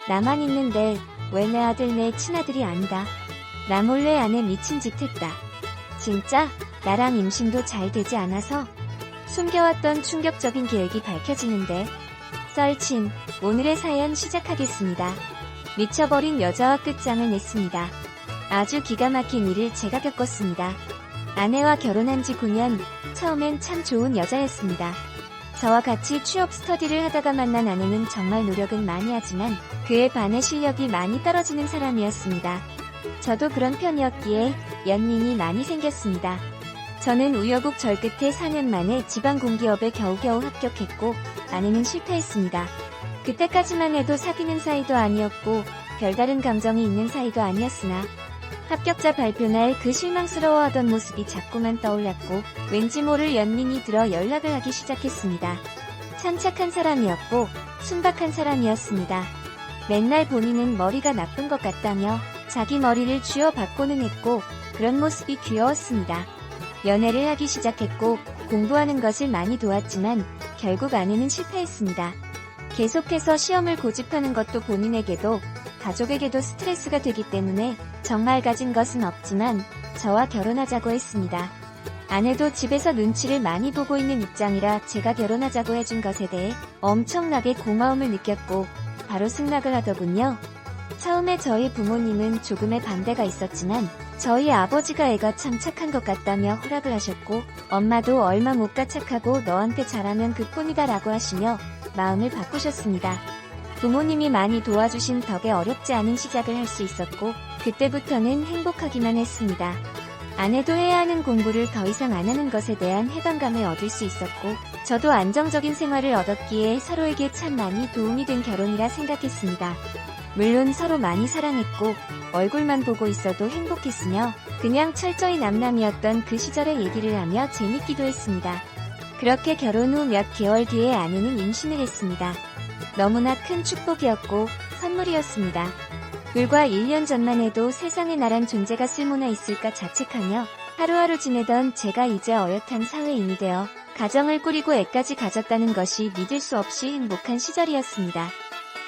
나만 있는데 왜 내 아들 내 친아들이 아니다. 나 몰래 아내 미친 짓 했다. 진짜 나랑 임신도 잘 되지 않아서 숨겨왔던 충격적인 계획이 밝혀지는데. 썰친 오늘의 사연 시작하겠습니다. 미쳐버린 여자와 끝장을 냈습니다. 아주 기가 막힌 일을 제가 겪었습니다. 아내와 결혼한 지 9년, 처음엔 참 좋은 여자였습니다. 저와 같이 취업 스터디를 하다가 만난 아내는 정말 노력은 많이 하지만 그에 반해 실력이 많이 떨어지는 사람이었습니다. 저도 그런 편이었기에 연민이 많이 생겼습니다. 저는 우여곡절 끝에 4년 만에 지방 공기업에 겨우겨우 합격했고 아내는 실패했습니다. 그때까지만 해도 사귀는 사이도 아니었고 별다른 감정이 있는 사이도 아니었으나 합격자 발표날 그 실망스러워하던 모습이 자꾸만 떠올랐고 왠지 모를 연민이 들어 연락을 하기 시작했습니다. 참 착한 사람이었고 순박한 사람이었습니다. 맨날 본인은 머리가 나쁜 것 같다며 자기 머리를 쥐어박고는 했고 그런 모습이 귀여웠습니다. 연애를 하기 시작했고 공부하는 것을 많이 도왔지만 결국 아내는 실패했습니다. 계속해서 시험을 고집하는 것도 본인에게도 가족에게도 스트레스가 되기 때문에 정말 가진 것은 없지만 저와 결혼하자고 했습니다. 아내도 집에서 눈치를 많이 보고 있는 입장이라 제가 결혼하자고 해준 것에 대해 엄청나게 고마움을 느꼈고 바로 승낙을 하더군요. 처음에 저희 부모님은 조금의 반대가 있었지만 저희 아버지가 애가 참 착한 것 같다며 허락을 하셨고 엄마도 얼마 못 가 착하고 너한테 잘하면 그뿐이다 라고 하시며 마음을 바꾸셨습니다. 부모님이 많이 도와주신 덕에 어렵지 않은 시작을 할 수 있었고 그때부터는 행복하기만 했습니다. 아내도 해야 하는 공부를 더 이상 안 하는 것에 대한 해방감을 얻을 수 있었고 저도 안정적인 생활을 얻었기에 서로에게 참 많이 도움이 된 결혼이라 생각했습니다. 물론 서로 많이 사랑했고 얼굴만 보고 있어도 행복했으며 그냥 철저히 남남이었던 그 시절의 얘기를 하며 재밌기도 했습니다. 그렇게 결혼 후 몇 개월 뒤에 아내는 임신을 했습니다. 너무나 큰 축복이었고 선물이었습니다. 불과 1년 전만 해도 세상에 나란 존재가 쓸모나 있을까 자책하며 하루하루 지내던 제가 이제 어엿한 사회인이 되어 가정을 꾸리고 애까지 가졌다는 것이 믿을 수 없이 행복한 시절이었습니다.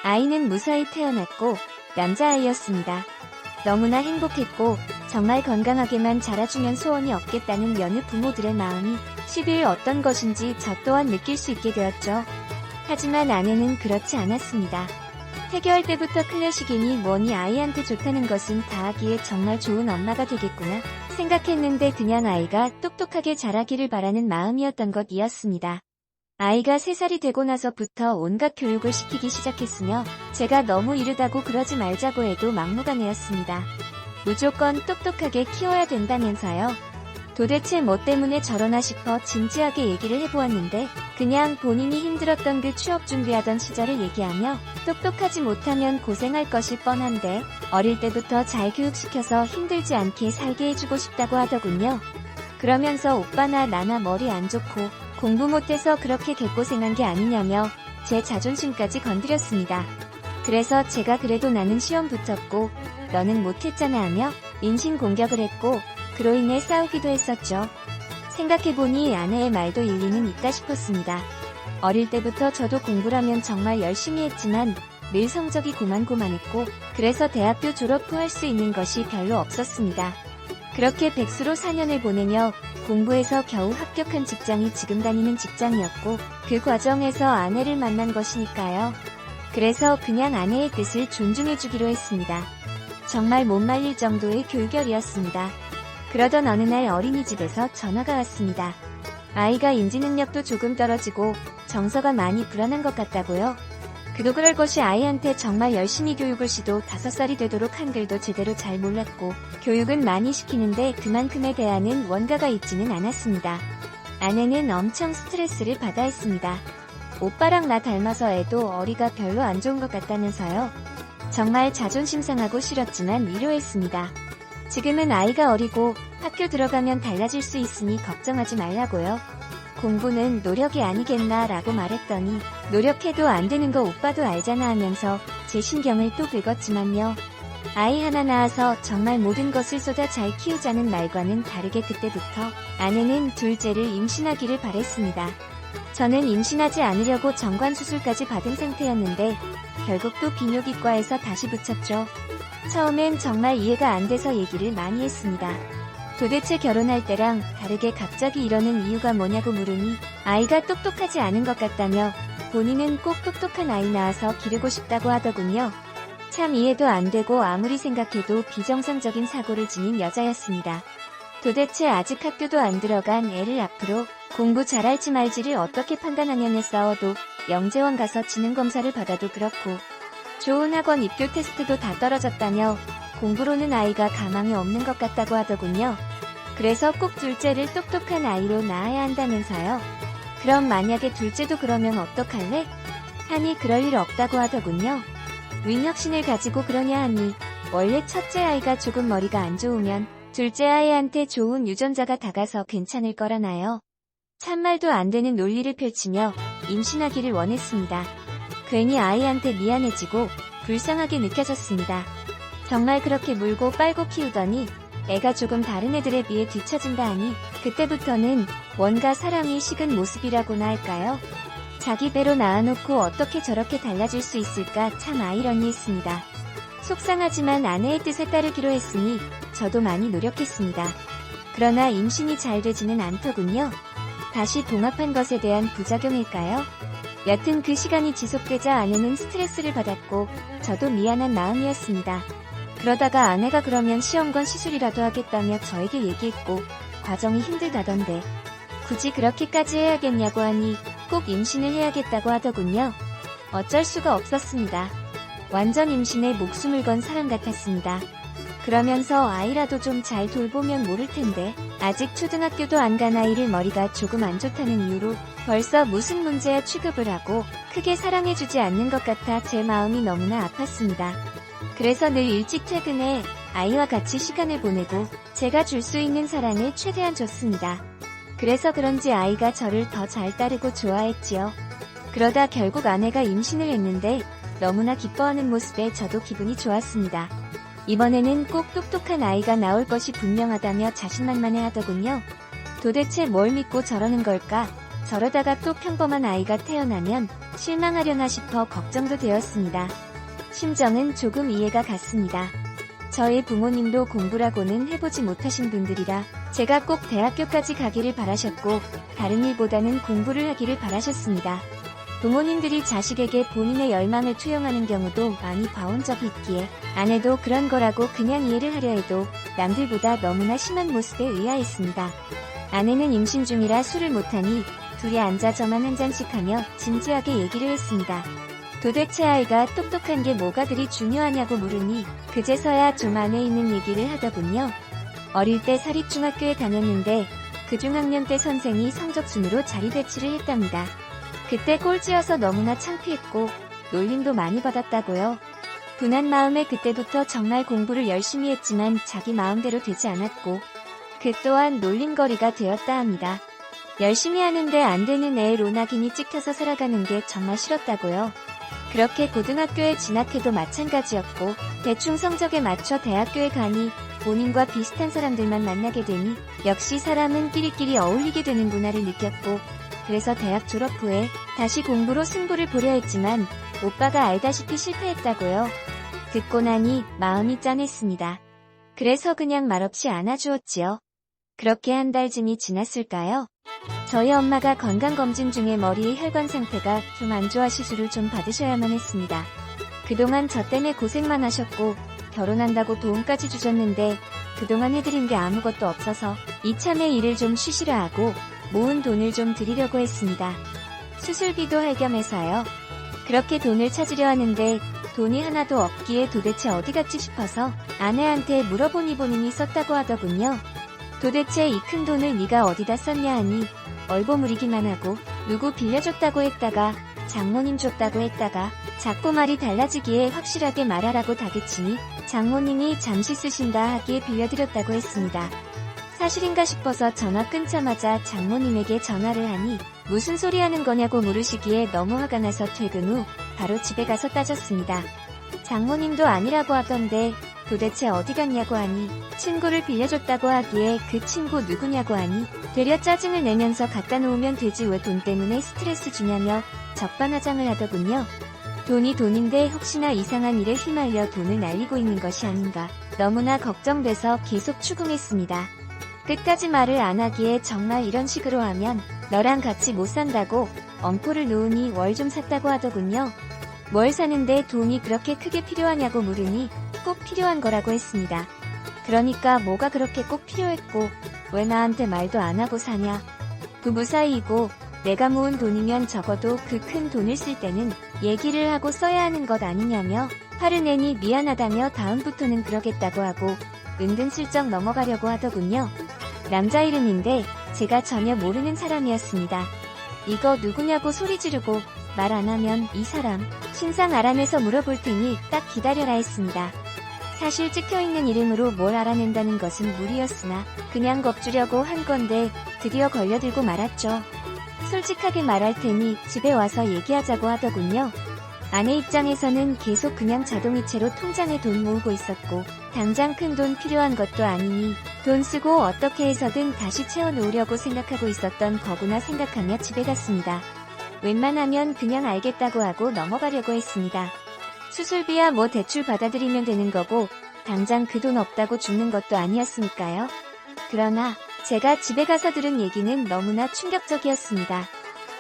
아이는 무사히 태어났고 남자아이였습니다. 너무나 행복했고 정말 건강하게만 자라주면 소원이 없겠다는 여느 부모들의 마음이 10일 어떤 것인지 저 또한 느낄 수 있게 되었죠. 하지만 아내는 그렇지 않았습니다. 태교할 때부터 클래식이니 뭐니 아이한테 좋다는 것은 다 하기에 정말 좋은 엄마가 되겠구나 생각했는데 그냥 아이가 똑똑하게 자라기를 바라는 마음이었던 것이었습니다. 아이가 3살이 되고 나서부터 온갖 교육을 시키기 시작했으며 제가 너무 이르다고 그러지 말자고 해도 막무가내였습니다. 무조건 똑똑하게 키워야 된다면서요. 도대체 뭐 때문에 저러나 싶어 진지하게 얘기를 해보았는데 그냥 본인이 힘들었던 그 취업 준비하던 시절을 얘기하며 똑똑하지 못하면 고생할 것이 뻔한데 어릴 때부터 잘 교육시켜서 힘들지 않게 살게 해주고 싶다고 하더군요. 그러면서 오빠나 나나 머리 안 좋고 공부 못해서 그렇게 개고생한 게 아니냐며 제 자존심까지 건드렸습니다. 그래서 제가 그래도 나는 시험 붙었고 너는 못했잖아 하며 인신공격을 했고 그로 인해 싸우기도 했었죠. 생각해보니 아내의 말도 일리는 있다 싶었습니다. 어릴 때부터 저도 공부를 하면 정말 열심히 했지만 늘 성적이 고만고만했고 그래서 대학교 졸업 후 할 수 있는 것이 별로 없었습니다. 그렇게 백수로 4년을 보내며 공부해서 겨우 합격한 직장이 지금 다니는 직장이었고 그 과정에서 아내를 만난 것이니까요. 그래서 그냥 아내의 뜻을 존중해주기로 했습니다. 정말 못 말릴 정도의 교육열이었습니다. 그러던 어느 날 어린이집에서 전화가 왔습니다. 아이가 인지능력도 조금 떨어지고 정서가 많이 불안한 것 같다고요. 그도 그럴 것이 아이한테 정말 열심히 교육을 시도 5살이 되도록 한글도 제대로 잘 몰랐고 교육은 많이 시키는데 그만큼에 대한 원가가 있지는 않았습니다. 아내는 엄청 스트레스를 받아 했습니다. 오빠랑 나 닮아서 애도 어리가 별로 안 좋은 것 같다면서요. 정말 자존심 상하고 싫었지만 위로했습니다. 지금은 아이가 어리고 학교 들어가면 달라질 수 있으니 걱정하지 말라고요. 공부는 노력이 아니겠나 라고 말했더니 노력해도 안 되는 거 오빠도 알잖아 하면서 제 신경을 또 긁었지만요. 아이 하나 낳아서 정말 모든 것을 쏟아 잘 키우자는 말과는 다르게 그때부터 아내는 둘째를 임신하기를 바랬습니다. 저는 임신하지 않으려고 정관수술까지 받은 상태였는데 결국 또 비뇨기과에서 다시 붙였죠. 처음엔 정말 이해가 안 돼서 얘기를 많이 했습니다. 도대체 결혼할 때랑 다르게 갑자기 이러는 이유가 뭐냐고 물으니 아이가 똑똑하지 않은 것 같다며 본인은 꼭 똑똑한 아이 낳아서 기르고 싶다고 하더군요. 참 이해도 안 되고 아무리 생각해도 비정상적인 사고를 지닌 여자였습니다. 도대체 아직 학교도 안 들어간 애를 앞으로 공부 잘할지 말지를 어떻게 판단하냐며 싸워도 영재원 가서 지능검사를 받아도 그렇고 좋은 학원 입교 테스트도 다 떨어졌다며 공부로는 아이가 가망이 없는 것 같다고 하더군요. 그래서 꼭 둘째를 똑똑한 아이로 낳아야 한다면서요. 그럼 만약에 둘째도 그러면 어떡할래? 하니 그럴 일 없다고 하더군요. 윈혁신을 가지고 그러냐 하니 원래 첫째 아이가 조금 머리가 안 좋으면 둘째 아이한테 좋은 유전자가 다가서 괜찮을 거라나요. 참말도 안 되는 논리를 펼치며 임신하기를 원했습니다. 괜히 아이한테 미안해지고 불쌍하게 느껴졌습니다. 정말 그렇게 물고 빨고 키우더니 애가 조금 다른 애들에 비해 뒤처진다 하니 그때부터는 뭔가 사람이 식은 모습이라고나 할까요? 자기 배로 낳아놓고 어떻게 저렇게 달라질 수 있을까 참 아이러니했습니다. 속상하지만 아내의 뜻에 따르기로 했으니 저도 많이 노력했습니다. 그러나 임신이 잘 되지는 않더군요. 다시 봉합한 것에 대한 부작용일까요? 여튼 그 시간이 지속되자 아내는 스트레스를 받았고 저도 미안한 마음이었습니다. 그러다가 아내가 그러면 시험관 시술이라도 하겠다며 저에게 얘기했고 과정이 힘들다던데 굳이 그렇게까지 해야겠냐고 하니 꼭 임신을 해야겠다고 하더군요. 어쩔 수가 없었습니다. 완전 임신에 목숨을 건 사람 같았습니다. 그러면서 아이라도 좀 잘 돌보면 모를 텐데 아직 초등학교도 안 간 아이를 머리가 조금 안 좋다는 이유로 벌써 무슨 문제야 취급을 하고 크게 사랑해주지 않는 것 같아 제 마음이 너무나 아팠습니다. 그래서 늘 일찍 퇴근해 아이와 같이 시간을 보내고 제가 줄 수 있는 사랑을 최대한 줬습니다. 그래서 그런지 아이가 저를 더 잘 따르고 좋아했지요. 그러다 결국 아내가 임신을 했는데 너무나 기뻐하는 모습에 저도 기분이 좋았습니다. 이번에는 꼭 똑똑한 아이가 나올 것이 분명하다며 자신만만해 하더군요. 도대체 뭘 믿고 저러는 걸까? 저러다가 또 평범한 아이가 태어나면 실망하려나 싶어 걱정도 되었습니다. 심정은 조금 이해가 갔습니다. 저희 부모님도 공부라고는 해보지 못하신 분들이라 제가 꼭 대학교까지 가기를 바라셨고 다른 일보다는 공부를 하기를 바라셨습니다. 부모님들이 자식에게 본인의 열망을 투영하는 경우도 많이 봐온 적이 있기에 아내도 그런 거라고 그냥 이해를 하려 해도 남들보다 너무나 심한 모습에 의아했습니다. 아내는 임신 중이라 술을 못하니 둘이 앉아 저만 한 잔씩 하며 진지하게 얘기를 했습니다. 도대체 아이가 똑똑한 게 뭐가 그리 중요하냐고 물으니 그제서야 좀 안에 있는 얘기를 하더군요. 어릴 때 사립중학교에 다녔는데 그 중학년 때 선생이 성적순으로 자리 배치를 했답니다. 그때 꼴찌여서 너무나 창피했고 놀림도 많이 받았다고요. 분한 마음에 그때부터 정말 공부를 열심히 했지만 자기 마음대로 되지 않았고 그 또한 놀림거리가 되었다 합니다. 열심히 하는데 안 되는 애로 낙인이 찍혀서 살아가는 게 정말 싫었다고요. 그렇게 고등학교에 진학해도 마찬가지였고 대충 성적에 맞춰 대학교에 가니 본인과 비슷한 사람들만 만나게 되니 역시 사람은 끼리끼리 어울리게 되는구나를 느꼈고 그래서 대학 졸업 후에 다시 공부로 승부를 보려 했지만 오빠가 알다시피 실패했다고요. 듣고 나니 마음이 짠했습니다. 그래서 그냥 말없이 안아주었지요. 그렇게 한 달쯤이 지났을까요? 저희 엄마가 건강검진 중에 머리의 혈관 상태가 좀 안 좋아 시술을 좀 받으셔야만 했습니다. 그동안 저 때문에 고생만 하셨고 결혼한다고 도움까지 주셨는데 그동안 해드린 게 아무것도 없어서 이참에 일을 좀 쉬시라 하고 모은 돈을 좀 드리려고 했습니다. 수술비도 할 겸해서요. 그렇게 돈을 찾으려 하는데 돈이 하나도 없기에 도대체 어디 갔지 싶어서 아내한테 물어보니 본인이 썼다고 하더군요. 도대체 이 큰 돈을 네가 어디다 썼냐 하니 얼버무리기만 하고 누구 빌려줬다고 했다가 장모님 줬다고 했다가 자꾸 말이 달라지기에 확실하게 말하라고 다그치니 장모님이 잠시 쓰신다 하기에 빌려드렸다고 했습니다. 사실인가 싶어서 전화 끊자마자 장모님에게 전화를 하니 무슨 소리 하는 거냐고 물으시기에 너무 화가 나서 퇴근 후 바로 집에 가서 따졌습니다. 장모님도 아니라고 하던데 도대체 어디 갔냐고 하니 친구를 빌려줬다고 하기에 그 친구 누구냐고 하니 되려 짜증을 내면서 갖다 놓으면 되지 왜 돈 때문에 스트레스 주냐며 적반하장을 하더군요. 돈이 돈인데 혹시나 이상한 일에 휘말려 돈을 날리고 있는 것이 아닌가 너무나 걱정돼서 계속 추궁했습니다. 끝까지 말을 안 하기에 정말 이런 식으로 하면 너랑 같이 못 산다고 엄포를 놓으니 월 좀 샀다고 하더군요. 뭘 사는데 돈이 그렇게 크게 필요하냐고 물으니 꼭 필요한 거라고 했습니다. 그러니까 뭐가 그렇게 꼭 필요했고 왜 나한테 말도 안 하고 사냐. 부부 사이이고 내가 모은 돈이면 적어도 그 큰 돈을 쓸 때는 얘기를 하고 써야 하는 것 아니냐며 화를 내니 미안하다며 다음부터는 그러겠다고 하고 은근슬쩍 넘어가려고 하더군요. 남자 이름인데 제가 전혀 모르는 사람이었습니다. 이거 누구냐고 소리 지르고 말 안 하면 이 사람 신상 알아내서 물어볼 테니 딱 기다려라 했습니다. 사실 찍혀있는 이름으로 뭘 알아낸다는 것은 무리였으나 그냥 겁주려고 한 건데 드디어 걸려들고 말았죠. 솔직하게 말할 테니 집에 와서 얘기하자고 하더군요. 아내 입장에서는 계속 그냥 자동이체로 통장에 돈 모으고 있었고 당장 큰 돈 필요한 것도 아니니 돈 쓰고 어떻게 해서든 다시 채워놓으려고 생각하고 있었던 거구나 생각하며 집에 갔습니다. 웬만하면 그냥 알겠다고 하고 넘어가려고 했습니다. 수술비야 뭐 대출 받아들이면 되는 거고 당장 그 돈 없다고 죽는 것도 아니었으니까요. 그러나 제가 집에 가서 들은 얘기는 너무나 충격적이었습니다.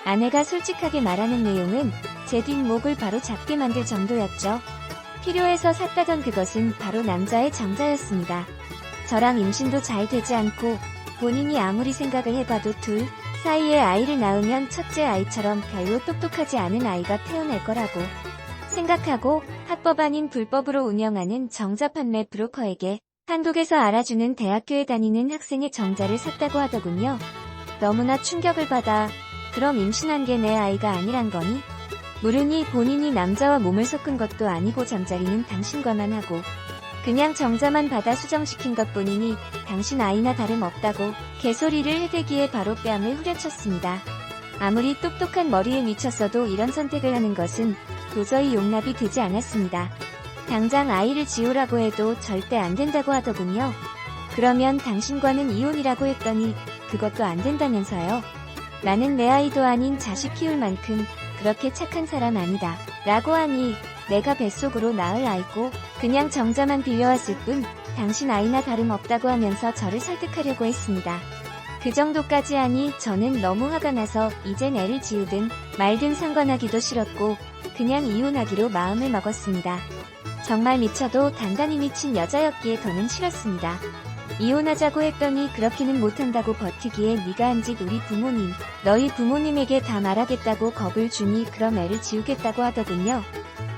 아내가 솔직하게 말하는 내용은 제 뒷목을 바로 잡게 만들 정도였죠. 필요해서 샀다던 그것은 바로 남자의 정자였습니다. 저랑 임신도 잘 되지 않고 본인이 아무리 생각을 해봐도 둘 사이에 아이를 낳으면 첫째 아이처럼 별로 똑똑하지 않은 아이가 태어날 거라고 생각하고 합법 아닌 불법으로 운영하는 정자 판매 브로커에게 한국에서 알아주는 대학교에 다니는 학생의 정자를 샀다고 하더군요. 너무나 충격을 받아 그럼 임신한 게 내 아이가 아니란 거니? 물으니 본인이 남자와 몸을 섞은 것도 아니고 잠자리는 당신과만 하고 그냥 정자만 받아 수정시킨 것뿐이니 당신 아이나 다름없다고 개소리를 해대기에 바로 뺨을 후려쳤습니다. 아무리 똑똑한 머리에 미쳤어도 이런 선택을 하는 것은 도저히 용납이 되지 않았습니다. 당장 아이를 지우라고 해도 절대 안 된다고 하더군요. 그러면 당신과는 이혼이라고 했더니 그것도 안 된다면서요. 나는 내 아이도 아닌 자식 키울 만큼 그렇게 착한 사람 아니다. 라고 하니 내가 뱃속으로 낳을 아이고 그냥 정자만 빌려왔을 뿐 당신 아이나 다름없다고 하면서 저를 설득하려고 했습니다. 그 정도까지 하니 저는 너무 화가 나서 이젠 애를 지우든 말든 상관하기도 싫었고 그냥 이혼하기로 마음을 먹었습니다. 정말 미쳐도 단단히 미친 여자였기에 더는 싫었습니다. 이혼하자고 했더니 그렇게는 못한다고 버티기에 네가 한 짓 우리 부모님, 너희 부모님에게 다 말하겠다고 겁을 주니 그럼 애를 지우겠다고 하더군요.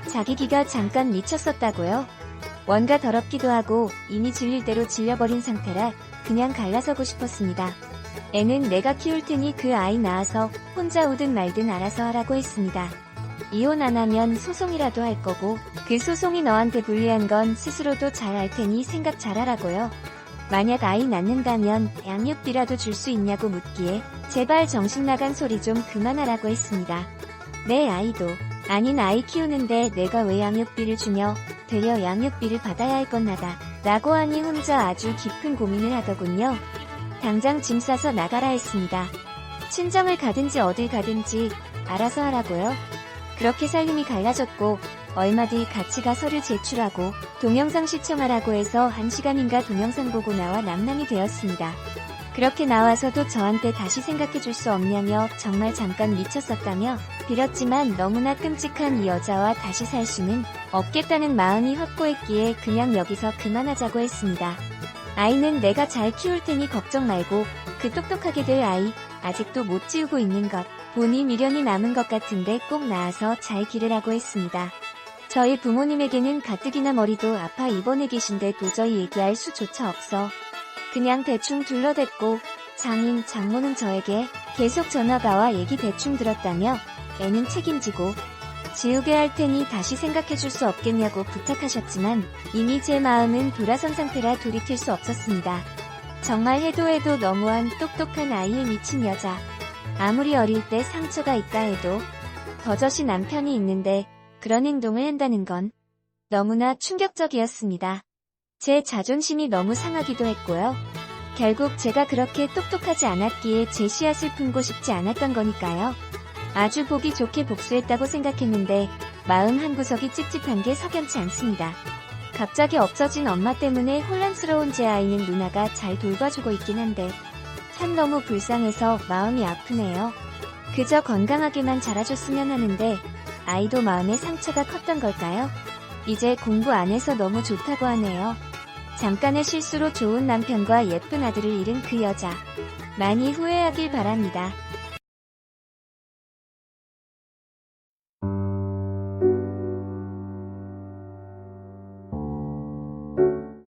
자기 기가 잠깐 미쳤었다고요. 뭔가 더럽기도 하고 이미 질릴 대로 질려버린 상태라 그냥 갈라서고 싶었습니다. 애는 내가 키울 테니 그 아이 낳아서 혼자 오든 말든 알아서 하라고 했습니다. 이혼 안 하면 소송이라도 할 거고 그 소송이 너한테 불리한 건 스스로도 잘 알 테니 생각 잘하라고요. 만약 아이 낳는다면 양육비라도 줄 수 있냐고 묻기에 제발 정신 나간 소리 좀 그만하라고 했습니다. 내 아이도 아닌 아이 키우는데 내가 왜 양육비를 주며 되려 양육비를 받아야 할 건 나다 라고 하니 혼자 아주 깊은 고민을 하더군요. 당장 짐 싸서 나가라 했습니다. 친정을 가든지 어딜 가든지 알아서 하라고요. 그렇게 살림이 갈라졌고 얼마 뒤 같이 가 서류 제출하고 동영상 시청하라고 해서 1시간인가 동영상 보고 나와 남남이 되었습니다. 그렇게 나와서도 저한테 다시 생각해줄 수 없냐며 정말 잠깐 미쳤었다며 빌었지만 너무나 끔찍한 이 여자와 다시 살 수는 없겠다는 마음이 확고했기에 그냥 여기서 그만하자고 했습니다. 아이는 내가 잘 키울 테니 걱정 말고 그 똑똑하게 될 아이 아직도 못 지우고 있는 것 보니 미련이 남은 것 같은데 꼭 낳아서 잘 기르라고 했습니다. 저희 부모님에게는 가뜩이나 머리도 아파 입원해 계신데 도저히 얘기할 수조차 없어 그냥 대충 둘러댔고 장인, 장모는 저에게 계속 전화가 와 얘기 대충 들었다며 애는 책임지고 지우게 할 테니 다시 생각해줄 수 없겠냐고 부탁하셨지만 이미 제 마음은 돌아선 상태라 돌이킬 수 없었습니다. 정말 해도 해도 너무한 똑똑한 아이에 미친 여자. 아무리 어릴 때 상처가 있다 해도 버젓이 남편이 있는데 그런 행동을 한다는 건 너무나 충격적이었습니다. 제 자존심이 너무 상하기도 했고요. 결국 제가 그렇게 똑똑하지 않았기에 제 씨앗을 품고 싶지 않았던 거니까요. 아주 보기 좋게 복수했다고 생각했는데 마음 한구석이 찝찝한 게 석연치 않습니다. 갑자기 없어진 엄마 때문에 혼란스러운 제 아이는 누나가 잘 돌봐주고 있긴 한데 참 너무 불쌍해서 마음이 아프네요. 그저 건강하게만 자라줬으면 하는데 아이도 마음의 상처가 컸던 걸까요? 이제 공부 안 해서 너무 좋다고 하네요. 잠깐의 실수로 좋은 남편과 예쁜 아들을 잃은 그 여자. 많이 후회하길 바랍니다.